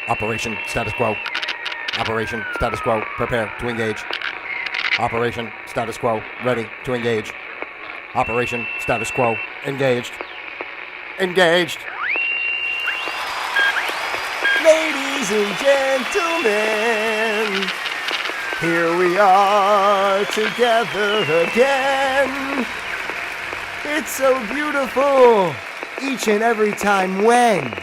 Operation status quo. Operation status quo. Prepare to engage. Operation status quo. Ready to engage. Operation status quo. Engaged. Engaged. Ladies and gentlemen, here we are together again. It's so beautiful each and every time when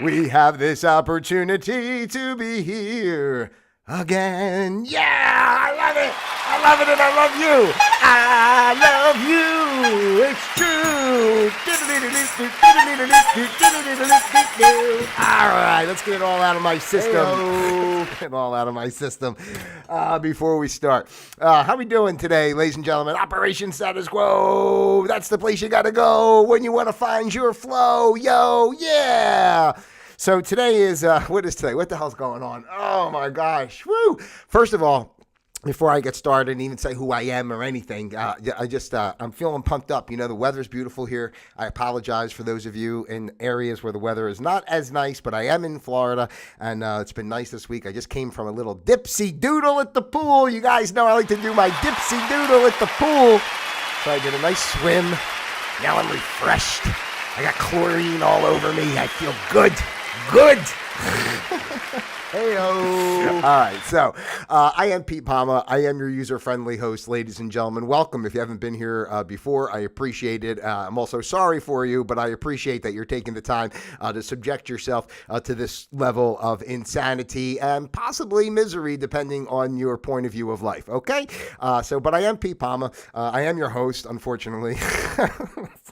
we have this opportunity to be here again. Yeah, I love it. I love it and I love you. I love you. It's true. All right, let's get it all out of my system. Get it all out of my system before we start. How we doing today, ladies and gentlemen? Operation Status Quo. That's the place you got to go when you want to find your flow. Yo, yeah. So today is, what is today? What the hell's going on? Oh my gosh. Woo. First of all, before I get started and even say who I am or anything, I'm feeling pumped up. You know, the weather's beautiful here. I apologize for those of you in areas where the weather is not as nice, but I am in Florida, and it's been nice this week. I just came from a little dipsy doodle at the pool. You guys know I like to do my dipsy doodle at the pool. So I did a nice swim. Now I'm refreshed. I got chlorine all over me. I feel good. Good. Hey-o. All right, so I am Pete Palma. I am your user-friendly host, ladies and gentlemen. Welcome. If you haven't been here before, I appreciate it. I'm also sorry for you, but I appreciate that you're taking the time to subject yourself to this level of insanity and possibly misery, depending on your point of view of life, okay? But I am Pete Palma. I am your host, unfortunately.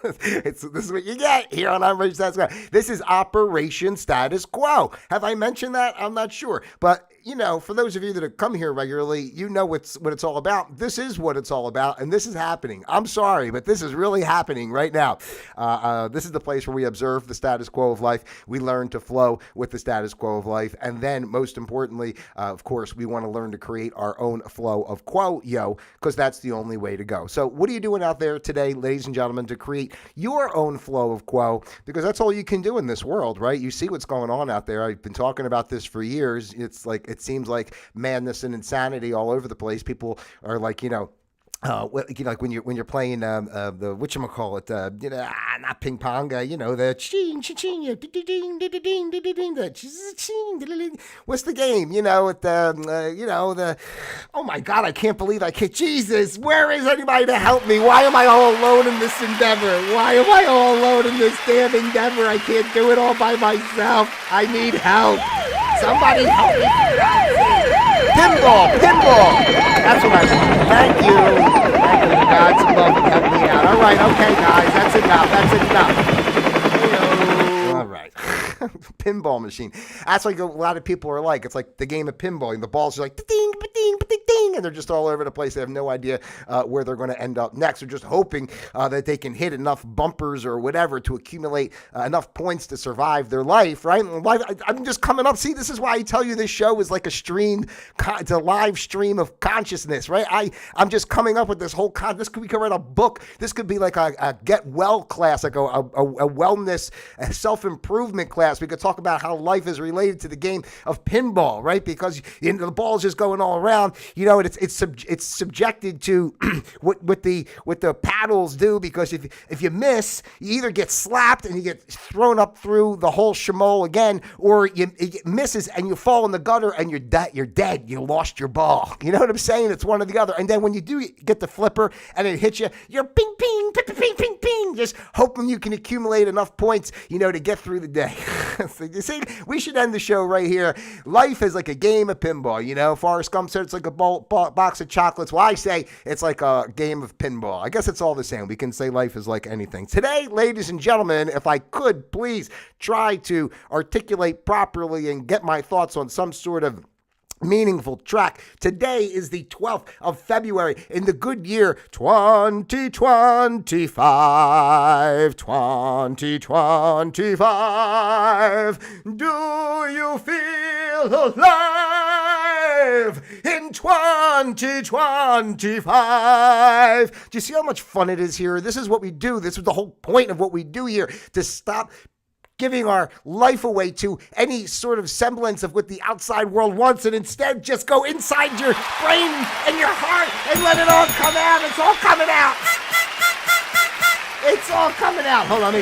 This is what you get here on Operation Status Quo. This is Operation Status Quo. Have I mentioned that? I'm not sure. But, you know, for those of you that have come here regularly, you know what it's all about. This is what it's all about, and this is happening. I'm sorry, but this is really happening right now. This is the place where we observe the status quo of life. We learn to flow with the status quo of life. And then, most importantly, of course, we want to learn to create our own flow of quo, because that's the only way to go. So what are you doing out there today, ladies and gentlemen, to create your own flow of quo? Because that's all you can do in this world, right? You see what's going on out there. I've been talking about this for years. It's like, it seems like madness and insanity all over the place. People are like, like when you're playing the whatchamacallit, not ping pong, the ching ching the what's the game? Oh my God, I can't believe I can't. Jesus, where is anybody to help me? Why am I all alone in this endeavor? Why am I all alone in this damn endeavor? I can't do it all by myself. I need help. Somebody help me. Pinball. That's what I want. Thank you. Thank you, God's love and help me out. All right, okay, guys, that's enough. All right. Pinball machine. That's like a lot of people are like. It's like the game of pinball. And the balls are like ding, ding, ding, and they're just all over the place. They have no idea where they're going to end up next. They're just hoping that they can hit enough bumpers or whatever to accumulate enough points to survive their life, right? I'm just coming up. See, this is why I tell you this show is like it's a live stream of consciousness, right? I'm just coming up with this whole this could be write a book. This could be like a get well class, like a wellness, self-improvement class. We could talk about how life is related to the game of pinball, right? Because the ball's just going all around. It's subjected to what the paddles do, because if you miss, you either get slapped and you get thrown up through the whole shamole again, or it misses and you fall in the gutter and you're dead. You lost your ball. You know what I'm saying? It's one or the other. And then when you do get the flipper and it hits you, you're ping, ping, ping, ping, ping, ping, just hoping you can accumulate enough points, to get through the day. So you see, we should end the show right here. Life is like a game of pinball. Forrest Gump said it's like a box of chocolates. Well, I say it's like a game of pinball. I guess it's all the same. We can say life is like anything. Today, ladies and gentlemen, if I could please try to articulate properly and get my thoughts on some sort of meaningful track. Today is the 12th of February in the good year 2025. 2025. Do you feel alive in 2025? Do you see how much fun it is here? This is what we do. This is the whole point of what we do here, to stop giving our life away to any sort of semblance of what the outside world wants, and instead just go inside your brain and your heart and let it all come out. It's all coming out. It's all coming out. Hold on,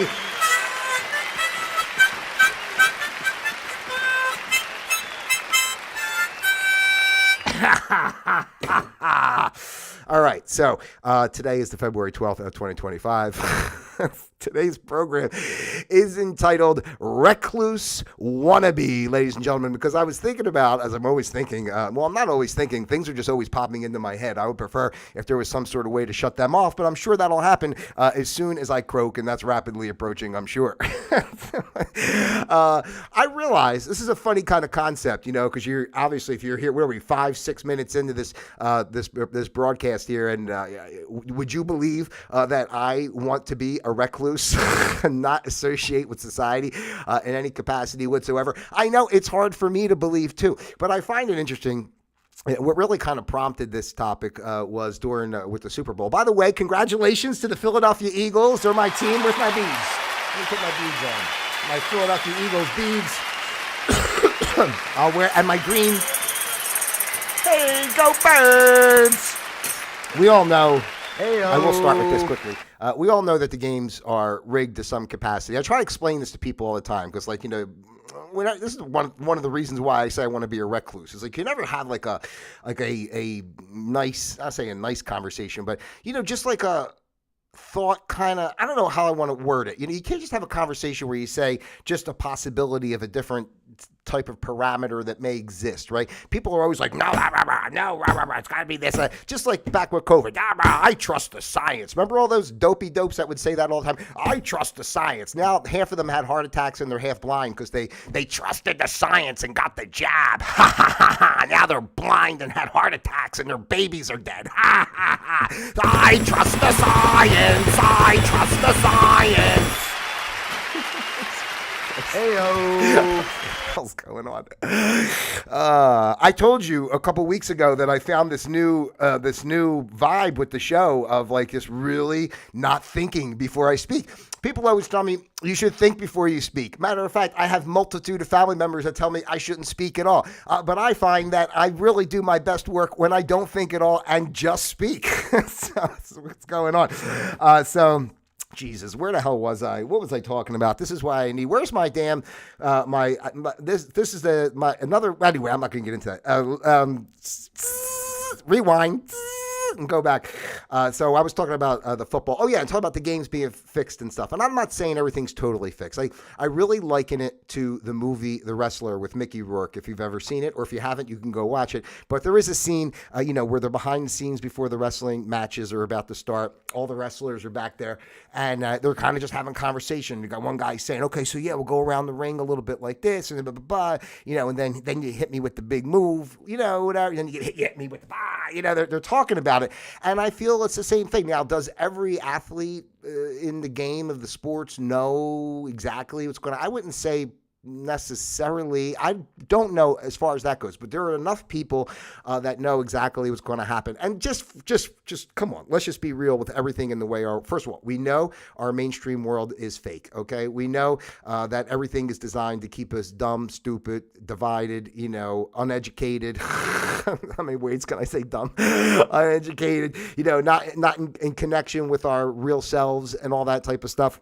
All right, so today is the February 12th of 2025. Today's program is entitled Recluse Wannabe, ladies and gentlemen, because I was thinking about, as I'm always thinking, well, I'm not always thinking, things are just always popping into my head. I would prefer if there was some sort of way to shut them off, but I'm sure that'll happen as soon as I croak, and that's rapidly approaching, I'm sure. I realize this is a funny kind of concept, you know, because you're obviously, if you're here, where are we, 5-6 minutes into this this broadcast here, and would you believe that I want to be a recluse and not associate with society in any capacity whatsoever? I know it's hard for me to believe too, but I find it interesting. What really kind of prompted this topic was during with the Super Bowl. By the way, congratulations to the Philadelphia Eagles. They're my team. Where's my beads? Let me put my beads on. My Philadelphia Eagles beads. I'll wear, and my green. Hey, go Birds! We all know. Hey-o. I will start with this quickly. We all know that the games are rigged to some capacity. I try to explain this to people all the time because, like, you know, this is one of the reasons why I say I want to be a recluse. It's like you never have like a nice, I say a nice conversation, but you know, just like a thought kind of, I don't know how I want to word it. You know, you can't just have a conversation where you say just a possibility of a different type of parameter that may exist, right? People are always like, no, it's got to be this. Just like back with COVID, I trust the science. Remember all those dopey dopes that would say that all the time? I trust the science. Now, half of them had heart attacks and they're half blind because they trusted the science and got the jab. Now they're blind and had heart attacks and their babies are dead. I trust the science. I trust the science. Hey-o. What's going on? I told you a couple weeks ago that I found this new vibe with the show of like just really not thinking before I speak. People always tell me you should think before you speak. Matter of fact, I have multitude of family members that tell me I shouldn't speak at all. But I find that I really do my best work when I don't think at all and just speak. So that's what's going on. Jesus, where the hell was I? What was I talking about? This is why I need. Where's my damn? This is another. Anyway, I'm not going to get into that. Rewind. And go back. So I was talking about the football. Oh yeah, and talking about the games being fixed and stuff. And I'm not saying everything's totally fixed. I really liken it to the movie The Wrestler with Mickey Rourke. If you've ever seen it, or if you haven't, you can go watch it. But there is a scene, where they're behind the scenes before the wrestling matches are about to start. All the wrestlers are back there, and they're kind of just having conversation. You got one guy saying, "Okay, so yeah, we'll go around the ring a little bit like this, and blah blah blah, and then you hit me with the big move, whatever. And then you hit me with the blah, they're talking about it." And I feel it's the same thing. Now, does every athlete in the game of the sports know exactly what's going on? I wouldn't say necessarily. I don't know as far as that goes, but there are enough people that know exactly what's going to happen. And just come on, let's just be real with everything in the way. First of all, we know our mainstream world is fake. Okay, we know that everything is designed to keep us dumb, stupid, divided, uneducated. How many words can I say? Dumb, uneducated. Not in connection with our real selves and all that type of stuff.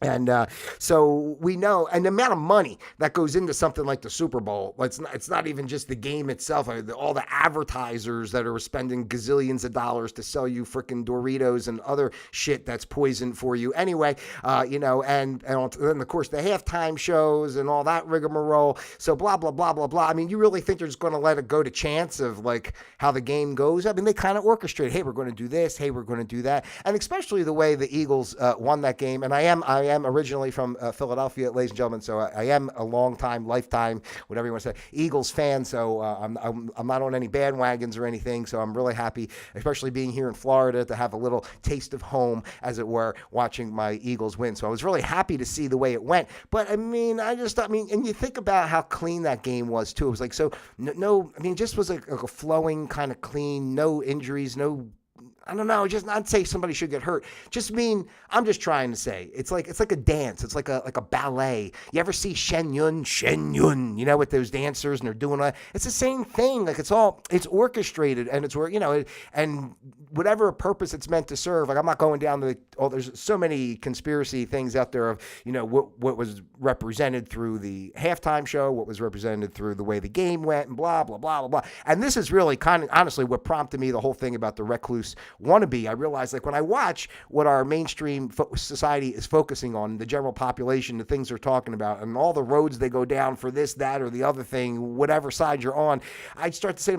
And so we know, and the amount of money that goes into something like the Super Bowl, it's not even just the game itself. All the advertisers that are spending gazillions of dollars to sell you freaking Doritos and other shit that's poison for you anyway, and then, of course, the halftime shows and all that rigmarole. So blah, blah, blah, blah, blah. I mean, you really think they're just going to let it go to chance of, like, how the game goes? I mean, they kind of orchestrate, hey, we're going to do this, hey, we're going to do that. And especially the way the Eagles won that game. And I am originally from Philadelphia, ladies and gentlemen, so I am a lifetime, whatever you want to say, Eagles fan. So I'm not on any bandwagons or anything. So I'm really happy, especially being here in Florida, to have a little taste of home, as it were, watching my Eagles win. So I was really happy to see the way it went. But I mean, and you think about how clean that game was too. It was like just was like a flowing kind of clean, no injuries, no. I don't know, just not say somebody should get hurt. Just mean, I'm just trying to say, it's like a dance. It's like a ballet. You ever see Shen Yun, you know, with those dancers and they're doing it's the same thing. Like it's orchestrated and and whatever purpose it's meant to serve. Like I'm not going down there's so many conspiracy things out there of, you know, what was represented through the halftime show, what was represented through the way the game went and blah, blah, blah, blah, blah. And this is really kind of honestly what prompted me the whole thing about the Recluse Wannabe. I realized like when I watch what our mainstream society is focusing on, the general population, the things they're talking about and all the roads they go down for this, that, or the other thing, whatever side you're on, I start to say,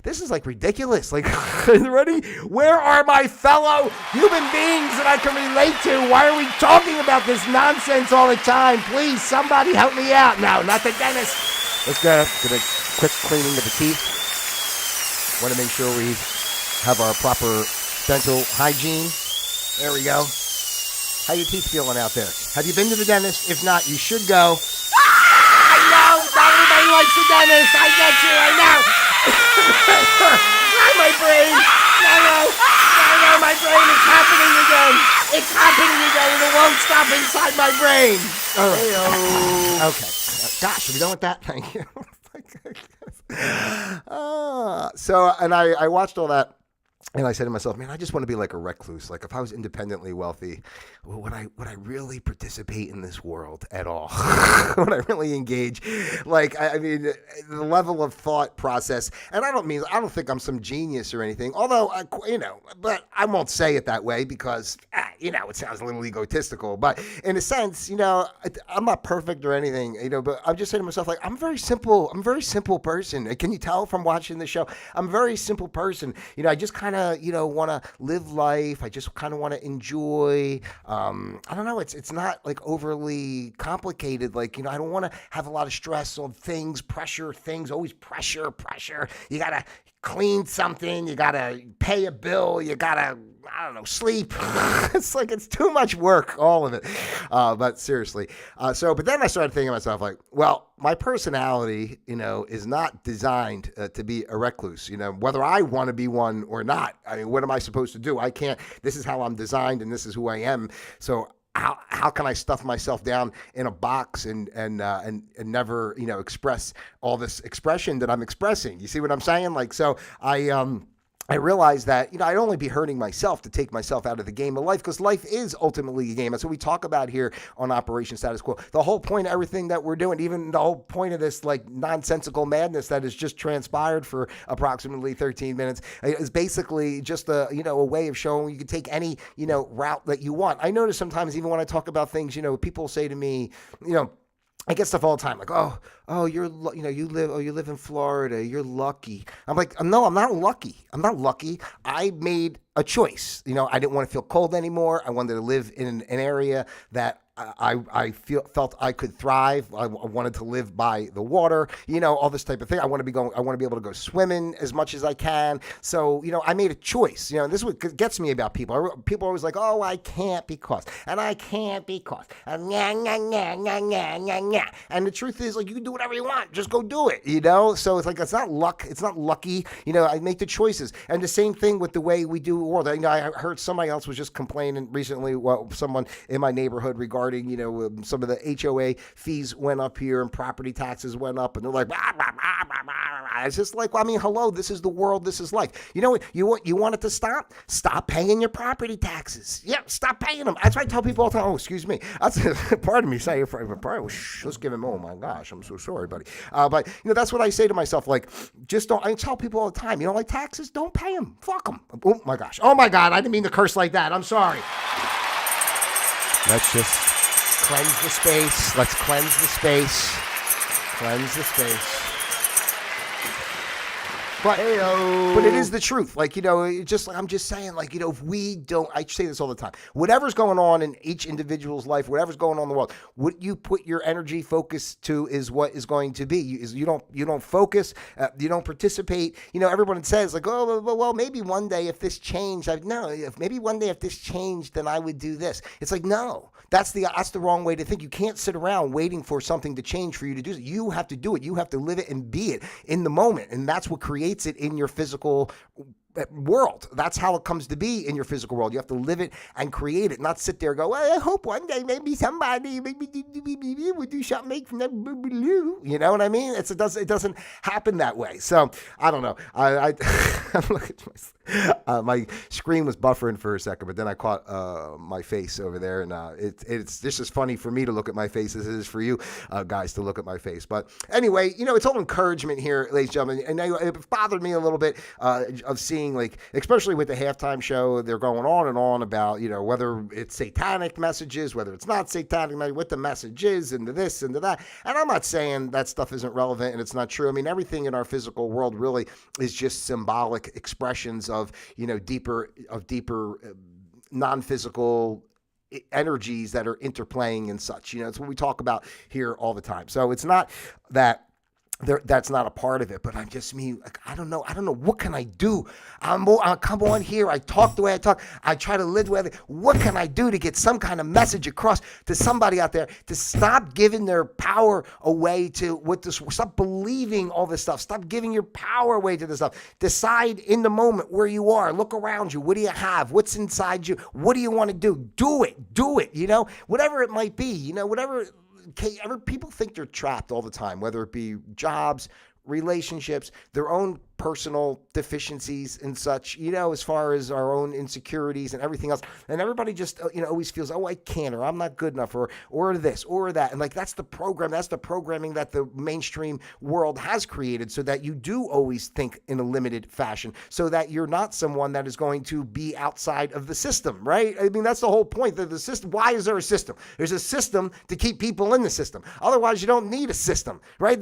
this is like ridiculous. Like, ready? Where are my fellow human beings that I can relate to? Why are we talking about this nonsense all the time? Please, somebody help me out. No, not the dentist. Let's get a quick cleaning of the teeth. Want to make sure we have our proper dental hygiene. There we go. How your teeth feeling out there? Have you been to the dentist? If not, you should go. I know. Not everybody likes the dentist. I get you. I know. Not my brain. No, my brain is happening again. It's happening again, and it won't stop inside my brain. Okay. Gosh, are we done with that? Thank you. And I watched all that. And I said to myself, man, I just want to be like a recluse. Like if I was independently wealthy, would I really participate in this world at all? Would I really engage? Like, I mean, the level of thought process, and I don't think I'm some genius or anything, although, but I won't say it that way because, it sounds a little egotistical. But in a sense, I'm not perfect or anything, but I'm just saying to myself, like, I'm a very simple person. Can you tell from watching the show? I'm a very simple person. I just kind of, want to live life. I just kind of want to enjoy. I don't know. It's not like overly complicated. Like, I don't want to have a lot of stress on things, always pressure. You got to clean something. You got to pay a bill. You got to, sleep. It's too much work, all of it. But seriously. But then I started thinking to myself, like, well, my personality, is not designed to be a recluse, whether I want to be one or not. I mean, what am I supposed to do? I can't. This is how I'm designed and this is who I am. So how can I stuff myself down in a box and never, express all this expression that I'm expressing? You see what I'm saying? Like, so I realized that, I'd only be hurting myself to take myself out of the game of life because life is ultimately a game. That's what we talk about here on Operation Status Quo. The whole point of everything that we're doing, even the whole point of this like nonsensical madness that has just transpired for approximately 13 minutes is basically just a way of showing you can take any, route that you want. I notice sometimes even when I talk about things, people say to me, I get stuff all the time, like, you live in Florida, you're lucky. I'm like, no, I'm not lucky. I made a choice. I didn't want to feel cold anymore. I wanted to live in an area that I felt I could thrive. I wanted to live by the water, all this type of thing. I want to be able to go swimming as much as I can. So, I made a choice. This is what gets me about people. People are always like, oh, I can't because, and I can't because, and and the truth is, like, you can do whatever you want. Just go do it, So it's like, it's not luck. It's not lucky. I make the choices. And the same thing with the way we do world. I heard somebody else was just complaining recently, someone in my neighborhood regarding, some of the HOA fees went up here and property taxes went up, and they're like, bah, bah, bah, bah, bah. It's just like, hello, this is the world, this is life. You want it to stop? Stop paying your property taxes. Yeah, stop paying them. That's why I tell people all the time, oh, excuse me. That's pardon me, say just give him, oh my gosh, I'm so sorry, buddy. But that's what I say to myself, like, just don't. I tell people all the time, like taxes, don't pay them. Fuck them. Oh my gosh. Oh my God, I didn't mean to curse like that. I'm sorry. Let's just cleanse the space. Let's cleanse the space. Cleanse the space. But it is the truth. Like, I'm just saying, like, if we don't, I say this all the time, whatever's going on in each individual's life, whatever's going on in the world, what you put your energy focus to is what is going to be. You don't focus, you don't participate. Everyone says like, oh, well, maybe one day if this changed, maybe one day if this changed, then I would do this. It's like, no, that's the wrong way to think. You can't sit around waiting for something to change for you to do it. You have to do it. You have to live it and be it in the moment. And that's what creates it in your physical world. That's how it comes to be in your physical world. You have to live it and create it, not sit there and go, well, I hope one day maybe somebody would do something from that. You know what I mean? It doesn't happen that way. So I don't know. I'm looking at my screen was buffering for a second, but then I caught my face over there, and it's just as funny for me to look at my face as it is for you guys to look at my face. But anyway, it's all encouragement here, ladies and gentlemen, and it bothered me a little bit of seeing, like, especially with the halftime show, they're going on and on about, whether it's satanic messages, whether it's not satanic, what the message is, and this and that. And I'm not saying that stuff isn't relevant and it's not true. I mean, everything in our physical world really is just symbolic expressions of, deeper non-physical energies that are interplaying and such. It's what we talk about here all the time. So it's not that that's not a part of it, but I'm just me. Like, I don't know. What can I do? I come on here. I talk the way I talk. I try to live the way I live. What can I do to get some kind of message across to somebody out there to stop giving their power away to what this? Stop believing all this stuff. Stop giving your power away to this stuff. Decide in the moment where you are. Look around you. What do you have? What's inside you? What do you want to do? Do it. Whatever it might be. Whatever. People think they're trapped all the time, whether it be jobs, relationships, their own personal deficiencies and such, as far as our own insecurities and everything else. And everybody just, always feels, oh, I can't, or I'm not good enough, or this, or that. And like, that's the programming that the mainstream world has created, so that you do always think in a limited fashion, so that you're not someone that is going to be outside of the system, right? I mean, that's the whole point of the system. Why is there a system? There's a system to keep people in the system. Otherwise, you don't need a system, right?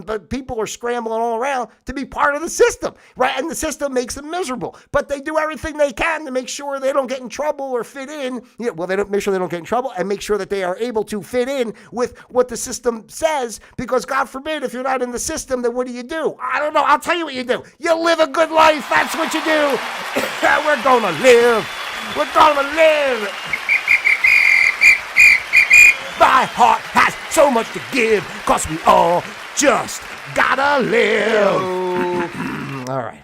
But people are scrambling all around to be part of the system, right? And the system makes them miserable, but they do everything they can to make sure they don't get in trouble or fit in. They don't make sure they don't get in trouble and make sure that they are able to fit in with what the system says, because God forbid, if you're not in the system, then what do you do? I don't know. I'll tell you what you do. You live a good life. That's what you do. We're going to live. My heart has so much to give, cause we all just gotta live. All right.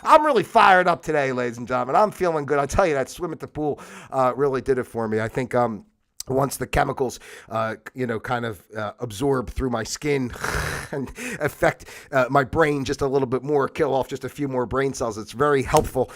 I'm really fired up today, ladies and gentlemen. I'm feeling good. I tell you, that swim at the pool really did it for me. I think once the chemicals, kind of absorb through my skin and affect my brain just a little bit more, kill off just a few more brain cells, it's very helpful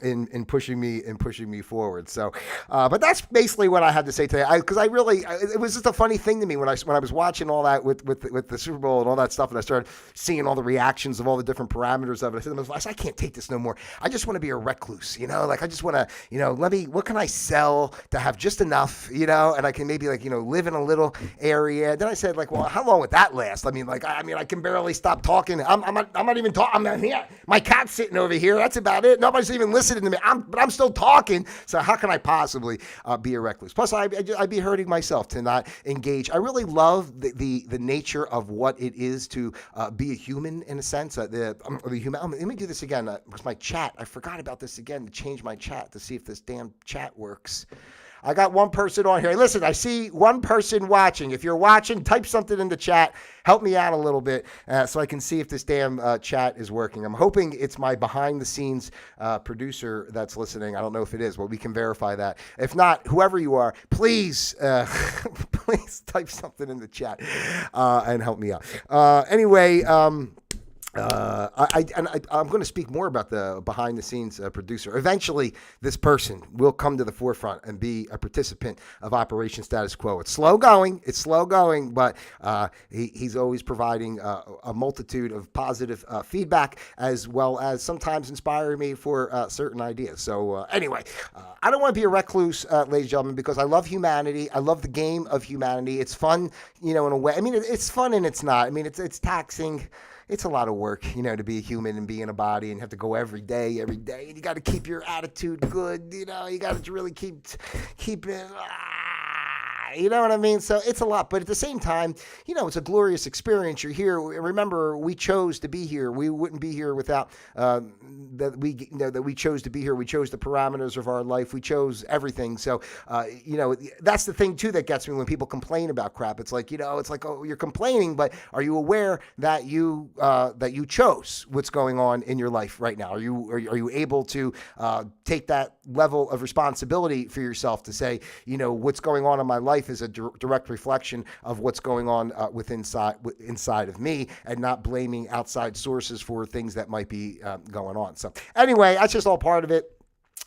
in pushing me forward. So, but that's basically what I had to say today. Because it was just a funny thing to me when I was watching all that with the Super Bowl and all that stuff, and I started seeing all the reactions of all the different parameters of it. I said to myself, I can't take this no more. I just want to be a recluse, like I just want to, what can I sell to have just enough, and I can maybe live in a little area. Then I said, well, how long would that last? I mean, I can barely stop talking. I'm not even talking. I'm not here. My cat's sitting over here. That's about it. Nobody's even listening to me. But I'm still talking. So how can I possibly be a recluse? Plus, I'd be hurting myself to not engage. I really love the nature of what it is to be a human, in a sense. The human. Let me do this again. Because my chat, I forgot about this again, to change my chat to see if this damn chat works. I got one person on here. Hey, listen, I see one person watching. If you're watching, type something in the chat. Help me out a little bit so I can see if this damn chat is working. I'm hoping it's my behind-the-scenes producer that's listening. I don't know if it is, but we can verify that. If not, whoever you are, please, please type something in the chat and help me out. Anyway, I'm going to speak more about the behind-the-scenes producer. Eventually, this person will come to the forefront and be a participant of Operation Status Quo. It's slow going, but he's always providing a multitude of positive feedback, as well as sometimes inspiring me for certain ideas. So anyway, I don't want to be a recluse, ladies and gentlemen, because I love humanity. I love the game of humanity. It's fun, in a way. I mean, it's fun and it's not. I mean, it's taxing. It's a lot of work, to be a human and be in a body and have to go every day. And you got to keep your attitude good. You got to really keep it. You know what I mean? So it's a lot, but at the same time, it's a glorious experience. You're here. Remember, we chose to be here. We wouldn't be here without that we chose to be here. We chose the parameters of our life. We chose everything. So, that's the thing too that gets me when people complain about crap. It's like, oh, you're complaining, but are you aware that you chose what's going on in your life right now? Are you able to take that level of responsibility for yourself to say, what's going on in my life is a direct reflection of what's going on inside of me, and not blaming outside sources for things that might be going on. So anyway, that's just all part of it.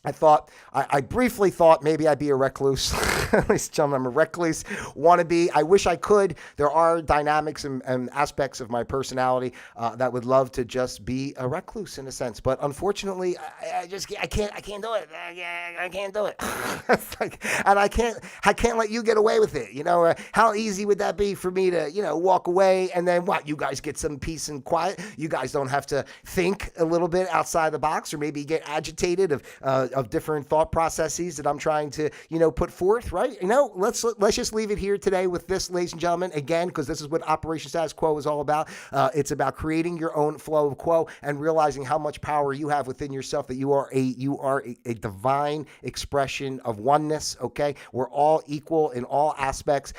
I briefly thought maybe I'd be a recluse. Ladies and gentlemen, I'm a recluse wannabe. I wish I could. There are dynamics and aspects of my personality that would love to just be a recluse in a sense. But unfortunately, I can't do it. I can't do it. And I can't let you get away with it. How easy would that be for me to, walk away and then what? You guys get some peace and quiet. You guys don't have to think a little bit outside the box, or maybe get agitated of different thought processes that I'm trying to, put forth, right? Let's just leave it here today with this, ladies and gentlemen, again, because this is what Operation Status Quo is all about. It's about creating your own flow of quo and realizing how much power you have within yourself, that you are a divine expression of oneness, okay? We're all equal in all aspects.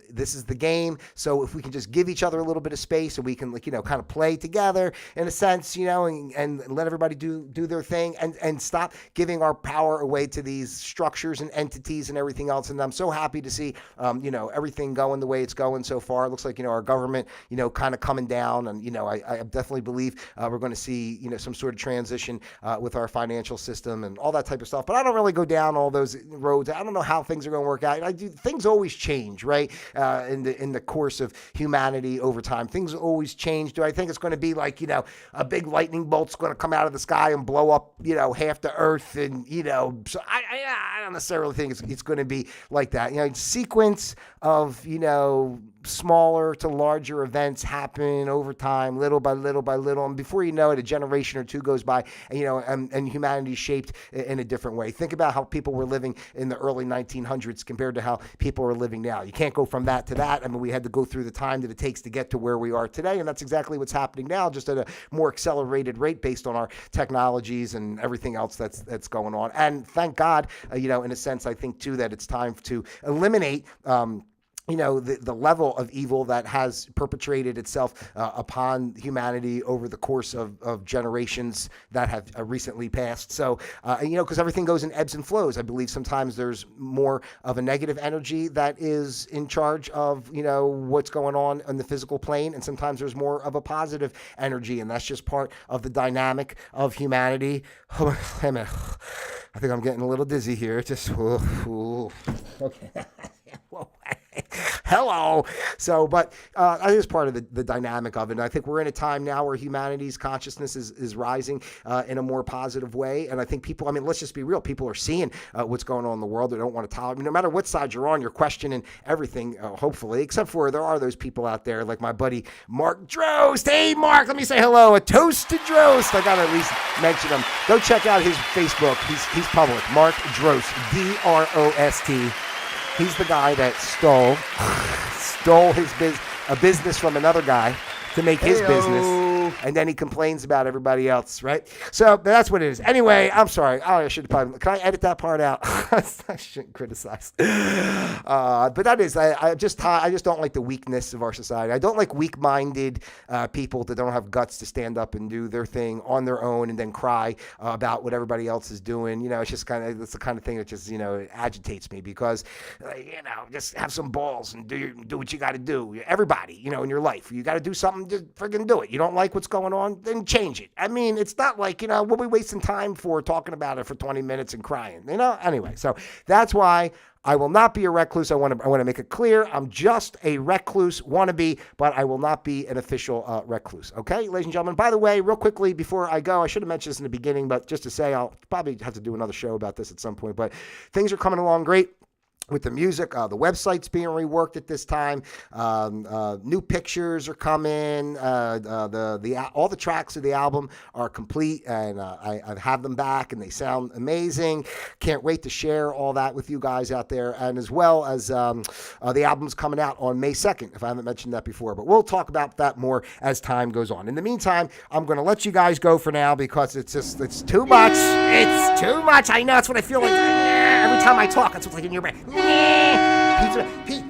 This is the game. So if we can just give each other a little bit of space, and we can, kind of play together in a sense, and let everybody do their thing, and stop giving our power away to these structures and entities and everything else. And I'm so happy to see, everything going the way it's going so far. It looks like, our government, kind of coming down. And, I definitely believe we're going to see, some sort of transition with our financial system and all that type of stuff. But I don't really go down all those roads. I don't know how things are going to work out. Things always change, right? In the course of humanity over time, things always change. Do I think it's going to be like, a big lightning bolt's going to come out of the sky and blow up, half the earth? And, so I don't necessarily think it's going to be like that. Sequence of, smaller to larger events happen over time, little by little by little. And before you know it, a generation or two goes by, and humanity's shaped in a different way. Think about how people were living in the early 1900s compared to how people are living now. You can't go from that to that. I mean, we had to go through the time that it takes to get to where we are today. And that's exactly what's happening now, just at a more accelerated rate based on our technologies and everything else that's going on. And thank God, in a sense, I think too, that it's time to eliminate, the level of evil that has perpetrated itself upon humanity over the course of generations that have recently passed. So, because everything goes in ebbs and flows. I believe sometimes there's more of a negative energy that is in charge of, what's going on the physical plane. And sometimes there's more of a positive energy. And that's just part of the dynamic of humanity. I think I'm getting a little dizzy here. Just, okay. Whoa. Hello. So, but I think it's part of the dynamic of it. And I think we're in a time now where humanity's consciousness is rising in a more positive way. And I think people, let's just be real. People are seeing what's going on in the world. They don't want to tolerate. No matter what side you're on, you're questioning everything, hopefully, except for there are those people out there like my buddy Mark Drost. Hey, Mark, let me say hello. A toast to Drost. I got to at least mention him. Go check out his Facebook. He's public. Mark Drost. D-R-O-S-T. He's the guy that stole a business from another guy to make his business, and then he complains about everybody else, right? So that's what it is. Anyway, I'm sorry. I should probably. Can I edit that part out? I shouldn't criticize. But that is. I just don't like the weakness of our society. I don't like weak-minded people that don't have guts to stand up and do their thing on their own and then cry about what everybody else is doing. It's just that's the kind of thing that just it agitates me, because just have some balls and do what you got to do. Everybody, in your life, you got to do something. Just freaking do it. You don't like what's going on, then change it. It's not like, what are we wasting time for talking about it for 20 minutes and crying, Anyway, so that's why I will not be a recluse. I want to make it clear. I'm just a recluse wannabe, but I will not be an official recluse. Okay, ladies and gentlemen. By the way, real quickly before I go, I should have mentioned this in the beginning, but just to say, I'll probably have to do another show about this at some point, but things are coming along great. with the music. The website's being reworked at this time. New pictures are coming. All the tracks of the album are complete, and I have them back, and they sound amazing. Can't wait to share all that with you guys out there, and as well as the album's coming out on May 2nd, if I haven't mentioned that before. But we'll talk about that more as time goes on. In the meantime, I'm going to let you guys go for now because it's too much. It's too much. I know. That's what I feel like. Every time I talk, that's what's like in your brain.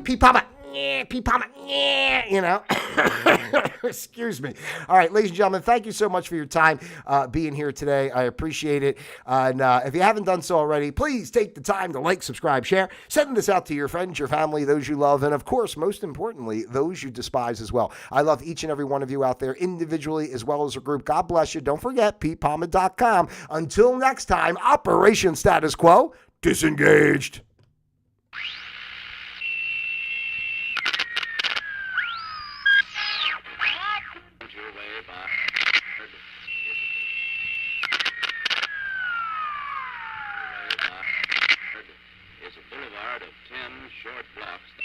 Pete.Palma. Pete.Palma. You know. Excuse me. All right, ladies and gentlemen, thank you so much for your time being here today. I appreciate it. And if you haven't done so already, please take the time to like, subscribe, share. Send this out to your friends, your family, those you love, and of course, most importantly, those you despise as well. I love each and every one of you out there individually as well as a group. God bless you. Don't forget, pete.palma.com. Until next time, Operation Status Quo disengaged. Is a boulevard of 10 short blocks.